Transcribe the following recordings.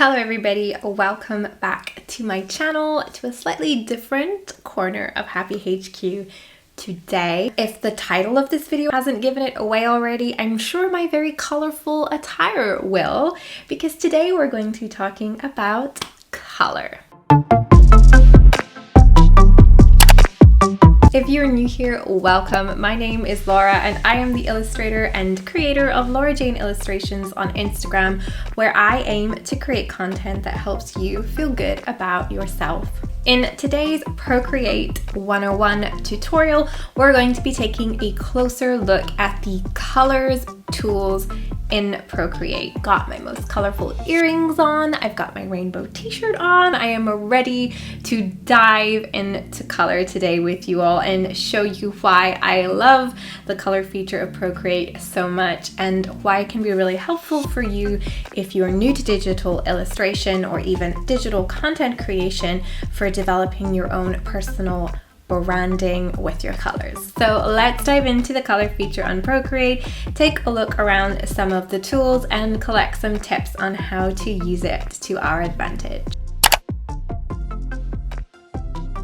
Hello everybody, welcome back to my channel, to a slightly different corner of Happy HQ today. If the title of this video hasn't given it away already, I'm sure my very colorful attire will, because today we're going to be talking about color. If you're new here, welcome. My name is Laura and I am the illustrator and creator of Laura Jane Illustrations on Instagram, where I aim to create content that helps you feel good about yourself. In today's Procreate 101 tutorial, we're going to be taking a closer look at the colors tools in Procreate. Got my most colorful earrings on, I've got my rainbow t-shirt on. I am ready to dive into color today with you all and show you why I love the color feature of Procreate so much and why it can be really helpful for you if you're new to digital illustration or even digital content creation for developing your own personal branding with your colors. So let's dive into the color feature on Procreate, take a look around some of the tools, and collect some tips on how to use it to our advantage.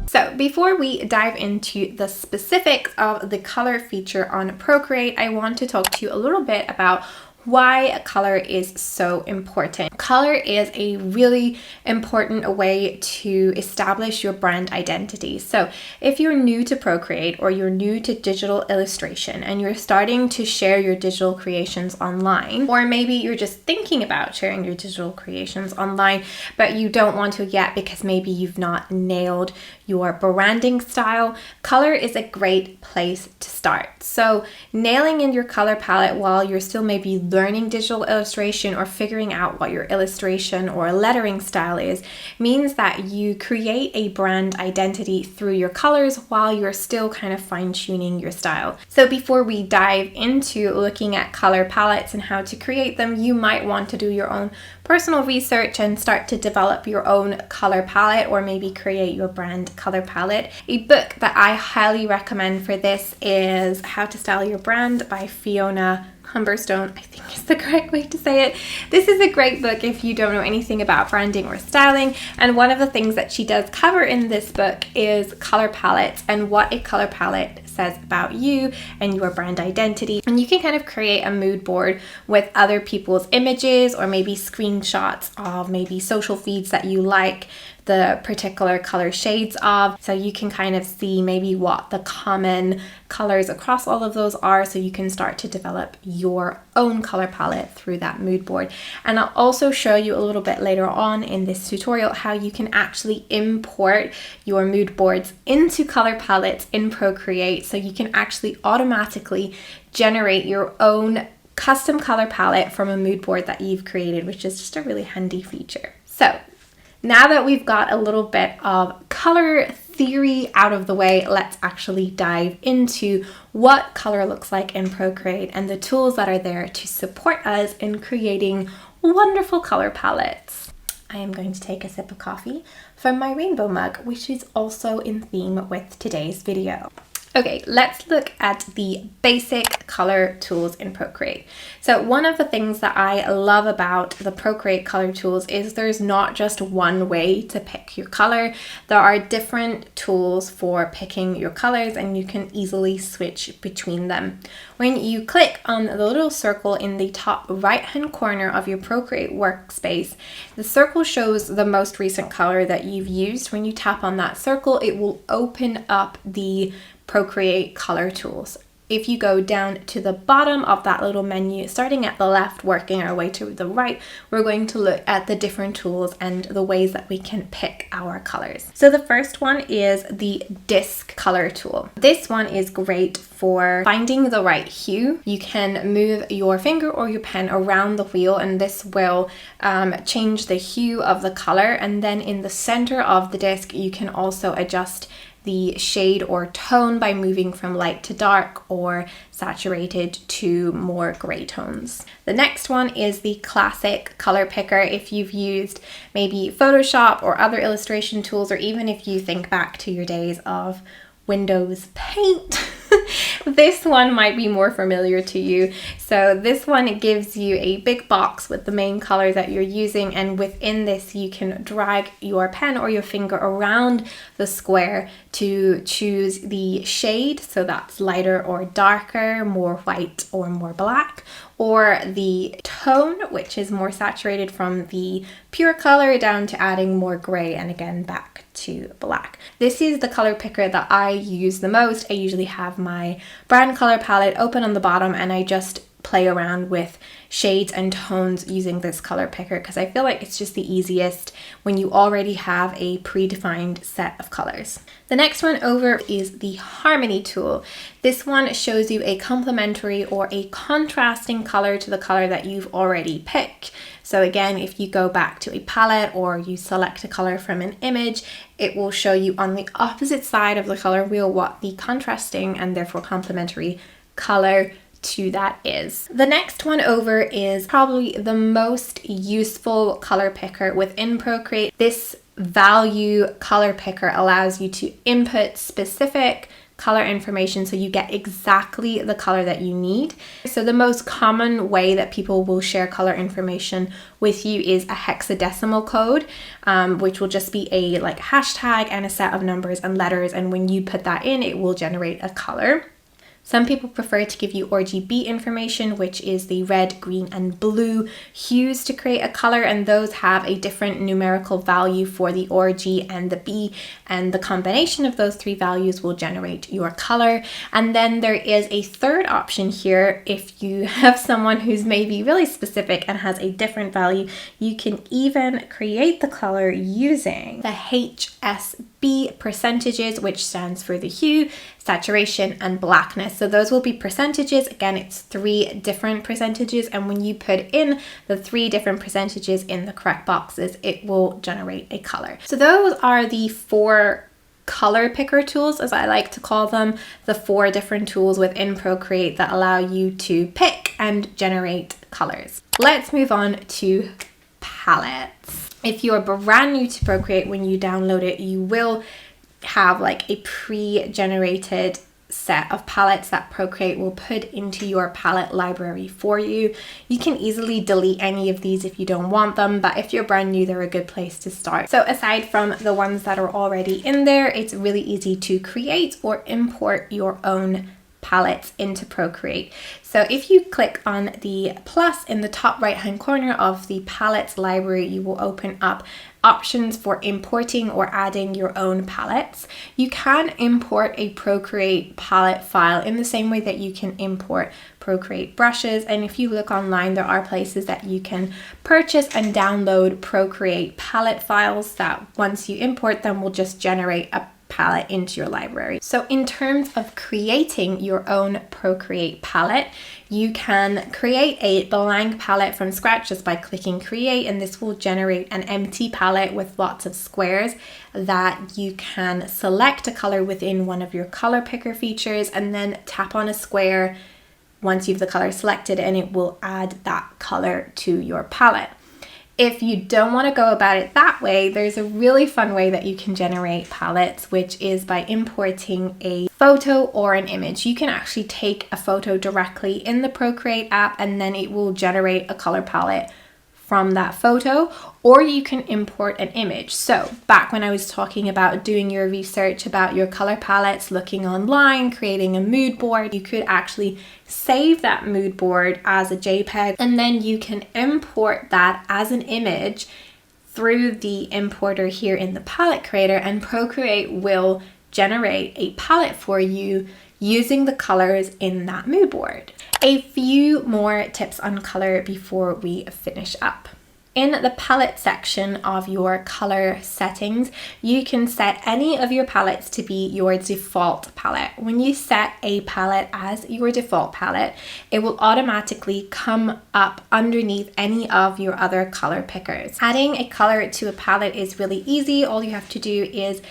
So before we dive into the specifics of the color feature on Procreate, I want to talk to you a little bit about why color is so important. Color is a really important way to establish your brand identity. So if you're new to Procreate or you're new to digital illustration and you're starting to share your digital creations online, or maybe you're just thinking about sharing your digital creations online, but you don't want to yet because maybe you've not nailed your branding style, color is a great place to start. So nailing in your color palette while you're still maybe learning digital illustration or figuring out what your illustration or lettering style is means that you create a brand identity through your colors while you're still kind of fine-tuning your style. So before we dive into looking at color palettes and how to create them, you might want to do your own personal research and start to develop your own color palette, or maybe create your brand color palette. A book that I highly recommend for this is How to Style Your Brand by Fiona Humberstone, I think is the correct way to say it. This is a great book if you don't know anything about branding or styling, and one of the things that she does cover in this book is color palettes and what a color palette says about you and your brand identity. And you can kind of create a mood board with other people's images or maybe screenshots of maybe social feeds that you like the particular color shades of, so you can kind of see maybe what the common colors across all of those are, so you can start to develop your own color palette through that mood board. And I'll also show you a little bit later on in this tutorial how you can actually import your mood boards into color palettes in Procreate, so you can actually automatically generate your own custom color palette from a mood board that you've created, which is just a really handy feature. So now that we've got a little bit of color theory out of the way, let's actually dive into what color looks like in Procreate and the tools that are there to support us in creating wonderful color palettes. I am going to take a sip of coffee from my rainbow mug, which is also in theme with today's video. Okay, let's look at the basic color tools in Procreate. So one of the things that I love about the Procreate color tools is there's not just one way to pick your color. There are different tools for picking your colors and you can easily switch between them. When you click on the little circle in the top right-hand corner of your Procreate workspace, the circle shows the most recent color that you've used. When you tap on that circle, it will open up the Procreate color tools. If you go down to the bottom of that little menu, starting at the left, working our way to the right, we're going to look at the different tools and the ways that we can pick our colors. So the first one is the disc color tool. This one is great for finding the right hue. You can move your finger or your pen around the wheel and this will change the hue of the color, and then in the center of the disc you can also adjust the shade or tone by moving from light to dark or saturated to more gray tones. The next one is the classic color picker. If you've used maybe Photoshop or other illustration tools, or even if you think back to your days of Windows Paint. This one might be more familiar to you. So this one gives you a big box with the main colors that you're using, and within this you can drag your pen or your finger around the square to choose the shade, so that's lighter or darker, more white or more black, or the tone, which is more saturated from the pure color down to adding more gray and again back to black. This is the color picker that I use the most. I usually have my brand color palette open on the bottom and I just play around with shades and tones using this color picker because I feel like it's just the easiest when you already have a predefined set of colors. The next one over is the Harmony tool. This one shows you a complementary or a contrasting color to the color that you've already picked. So again, if you go back to a palette or you select a color from an image, it will show you on the opposite side of the color wheel what the contrasting and therefore complementary color to that is. The next one over is probably the most useful color picker within Procreate. This value color picker allows you to input specific color information so you get exactly the color that you need. So the most common way that people will share color information with you is a hexadecimal code, which will just be a hashtag and a set of numbers and letters, and when you put that in, it will generate a color. Some people prefer to give you RGB information, which is the red, green, and blue hues to create a color, and those have a different numerical value for the RG and the B, and the combination of those three values will generate your color. And then there is a third option here. If you have someone who's maybe really specific and has a different value, you can even create the color using the HSB percentages, which stands for the hue, saturation, and blackness. So those will be percentages. Again, it's 3 different percentages, and when you put in the 3 different percentages in the correct boxes, it will generate a color. So those are the 4 color picker tools, as I like to call them, the 4 different tools within Procreate that allow you to pick and generate colors. Let's move on to palettes. If you're brand new to Procreate, when you download it, you will have a pre-generated set of palettes that Procreate will put into your palette library for you. You can easily delete any of these if you don't want them, but if you're brand new, they're a good place to start. So aside from the ones that are already in there, it's really easy to create or import your own palettes into Procreate. So if you click on the plus in the top right hand corner of the palettes library, you will open up options for importing or adding your own palettes. You can import a Procreate palette file in the same way that you can import Procreate brushes, and if you look online, there are places that you can purchase and download Procreate palette files that once you import them will just generate a palette into your library. So in terms of creating your own Procreate palette, you can create a blank palette from scratch just by clicking create, and this will generate an empty palette with lots of squares that you can select a color within one of your color picker features and then tap on a square once you've the color selected and it will add that color to your palette. If you don't want to go about it that way, there's a really fun way that you can generate palettes, which is by importing a photo or an image. You can actually take a photo directly in the Procreate app and then it will generate a color palette from that photo, or you can import an image. So back when I was talking about doing your research about your color palettes, looking online, creating a mood board, you could actually save that mood board as a JPEG and then you can import that as an image through the importer here in the palette creator, and Procreate will generate a palette for you using the colors in that mood board. A few more tips on color before we finish up. In the palette section of your color settings, you can set any of your palettes to be your default palette. When you set a palette as your default palette, it will automatically come up underneath any of your other color pickers. Adding a color to a palette is really easy. All you have to do is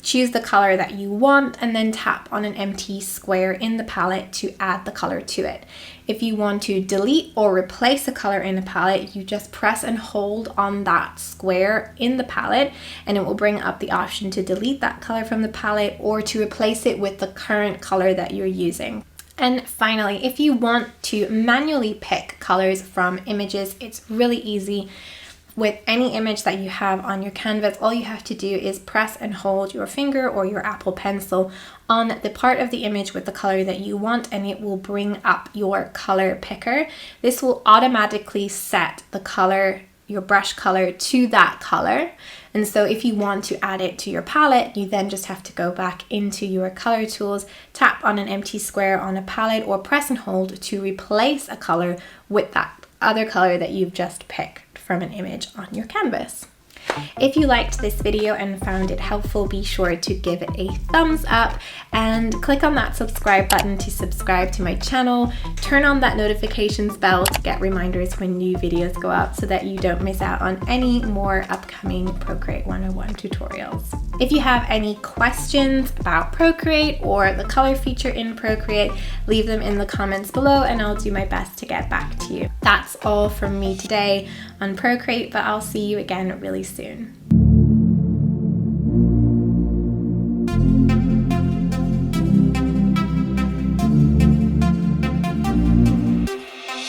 choose the color that you want, and then tap on an empty square in the palette to add the color to it. If you want to delete or replace a color in a palette, you just press and hold on that square in the palette, and it will bring up the option to delete that color from the palette or to replace it with the current color that you're using. And finally, if you want to manually pick colors from images, it's really easy. With any image that you have on your canvas, all you have to do is press and hold your finger or your Apple Pencil on the part of the image with the color that you want, and it will bring up your color picker. This will automatically set the color, your brush color, to that color. And so if you want to add it to your palette, you then just have to go back into your color tools, tap on an empty square on a palette, or press and hold to replace a color with that other color that you've just picked from an image on your canvas. If you liked this video and found it helpful, be sure to give it a thumbs up and click on that subscribe button to subscribe to my channel. Turn on that notifications bell to get reminders when new videos go up so that you don't miss out on any more upcoming Procreate 101 tutorials. If you have any questions about Procreate or the color feature in Procreate, leave them in the comments below and I'll do my best to get back to you. That's all from me today on Procreate, but I'll see you again really soon.